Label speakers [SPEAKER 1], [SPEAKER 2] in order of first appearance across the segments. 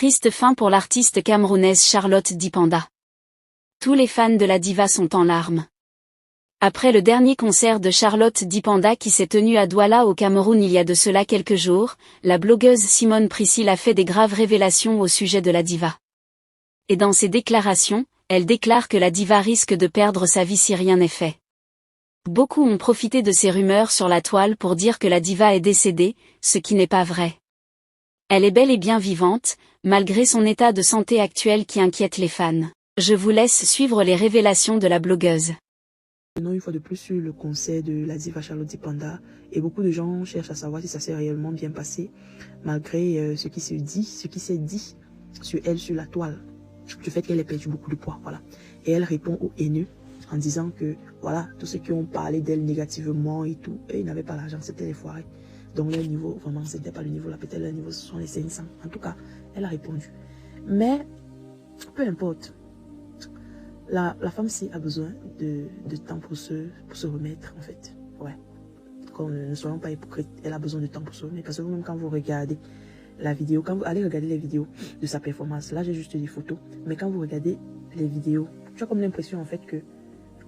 [SPEAKER 1] Triste fin pour l'artiste camerounaise Charlotte Dipanda. Tous les fans de la diva sont en larmes. Après le dernier concert de Charlotte Dipanda qui s'est tenu à Douala au Cameroun il y a de cela quelques jours, la blogueuse Simone Priscille a fait des graves révélations au sujet de la diva. Et dans ses déclarations, elle déclare que la diva risque de perdre sa vie si rien n'est fait. Beaucoup ont profité de ces rumeurs sur la toile pour dire que la diva est décédée, ce qui n'est pas vrai. Elle est bel et bien vivante, malgré son état de santé actuel qui inquiète les fans. Je vous laisse suivre les révélations de la blogueuse.
[SPEAKER 2] Maintenant, une fois de plus sur le concert de la diva Charlotte Dipanda, et beaucoup de gens cherchent à savoir si ça s'est réellement bien passé, malgré ce qui s'est dit sur elle sur la toile, du fait qu'elle ait perdu beaucoup de poids, voilà. Et elle répond aux haineux en disant que, voilà, tous ceux qui ont parlé d'elle négativement et tout, eux, ils n'avaient pas l'argent, c'était les foirés. Donc leur niveau, vraiment, c'était pas le niveau là, peut-être leur niveau, ce sont les 500. En tout cas, elle a répondu. Mais, peu importe. La femme-ci a besoin de temps pour se remettre, en fait. Ouais. Ne soyons pas hypocrites. Elle a besoin de temps pour se remettre. Parce que même quand vous regardez la vidéo, quand vous allez regarder les vidéos de sa performance, là j'ai juste des photos, mais quand vous regardez les vidéos, tu as comme l'impression en fait que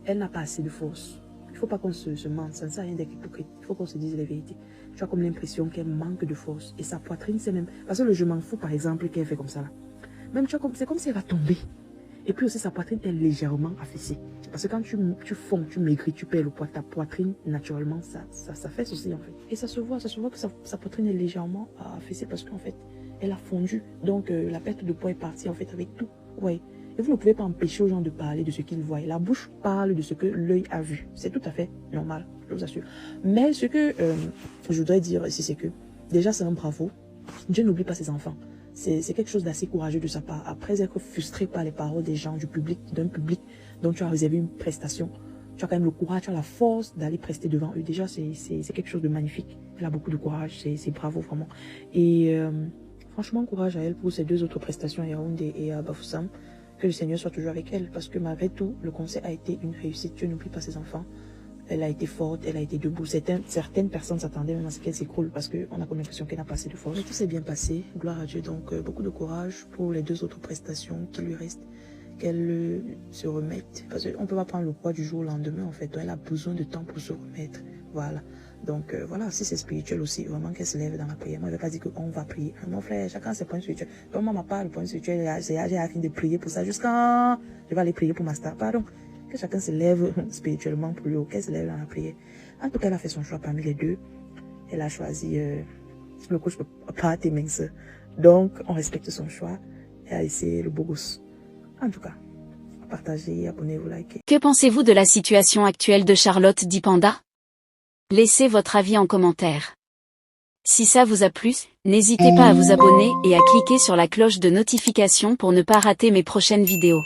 [SPEAKER 2] elle n'a pas assez de force. Il ne faut pas qu'on se mente, ça ne sert à rien d'être hypocrite. Il faut qu'on se dise la vérité. Tu as comme l'impression qu'elle manque de force. Et sa poitrine, c'est même... Parce que le je m'en fous, par exemple, qu'elle fait comme ça là. Même tu as comme... C'est comme si elle va tomber. Et puis aussi, sa poitrine est légèrement affaissée. Parce que quand tu fonds, tu maigris, tu perds le poids, ta poitrine, naturellement, ça fait aussi, en fait. Et ça se voit que sa poitrine est légèrement affaissée parce qu'en fait, elle a fondu. Donc, la perte de poids est partie, en fait, avec tout. Ouais. Et vous ne pouvez pas empêcher aux gens de parler de ce qu'ils voient. La bouche parle de ce que l'œil a vu. C'est tout à fait normal, je vous assure. Mais ce que je voudrais dire ici, c'est que, déjà, c'est un bravo. Dieu n'oublie pas ses enfants. C'est quelque chose d'assez courageux de sa part. Après être frustré par les paroles des gens, d'un public dont tu as réservé une prestation, tu as quand même le courage, tu as la force d'aller prester devant eux. Déjà, c'est quelque chose de magnifique. Elle a beaucoup de courage, c'est bravo vraiment. Et franchement, courage à elle pour ces deux autres prestations, à Yaoundé et à Bafoussam. Que le Seigneur soit toujours avec elle. Parce que malgré tout, le concert a été une réussite. Dieu n'oublie pas ses enfants. Elle a été forte, elle a été debout. Certaines personnes s'attendaient même à ce qu'elle s'écroule parce qu'on a comme l'impression qu'elle n'a pas assez de force. Mais tout s'est bien passé, gloire à Dieu. Donc beaucoup de courage pour les deux autres prestations qui lui restent, qu'elle se remette. Parce qu'on ne peut pas prendre le poids du jour au lendemain en fait. Donc, elle a besoin de temps pour se remettre. Voilà. Donc voilà, si c'est spirituel aussi, vraiment qu'elle se lève dans la prière. Moi, je ne vais pas dire qu'on va prier. Mon frère, chacun ses points spirituels. Donc moi, ma part, le point spirituel, j'ai afin de prier pour ça jusqu'à... Je vais aller prier pour ma star. Pardon. Que chacun se lève spirituellement plus haut, qu'elle se lève dans la prière. En tout cas, elle a fait son choix parmi les deux. Elle a choisi le coach pas mince. Donc, on respecte son choix. Elle a essayé le beau gosse. En tout cas, partagez, abonnez-vous, likez.
[SPEAKER 1] Que pensez-vous de la situation actuelle de Charlotte Dipanda? Laissez votre avis en commentaire. Si ça vous a plu, n'hésitez pas à vous abonner et à cliquer sur la cloche de notification pour ne pas rater mes prochaines vidéos.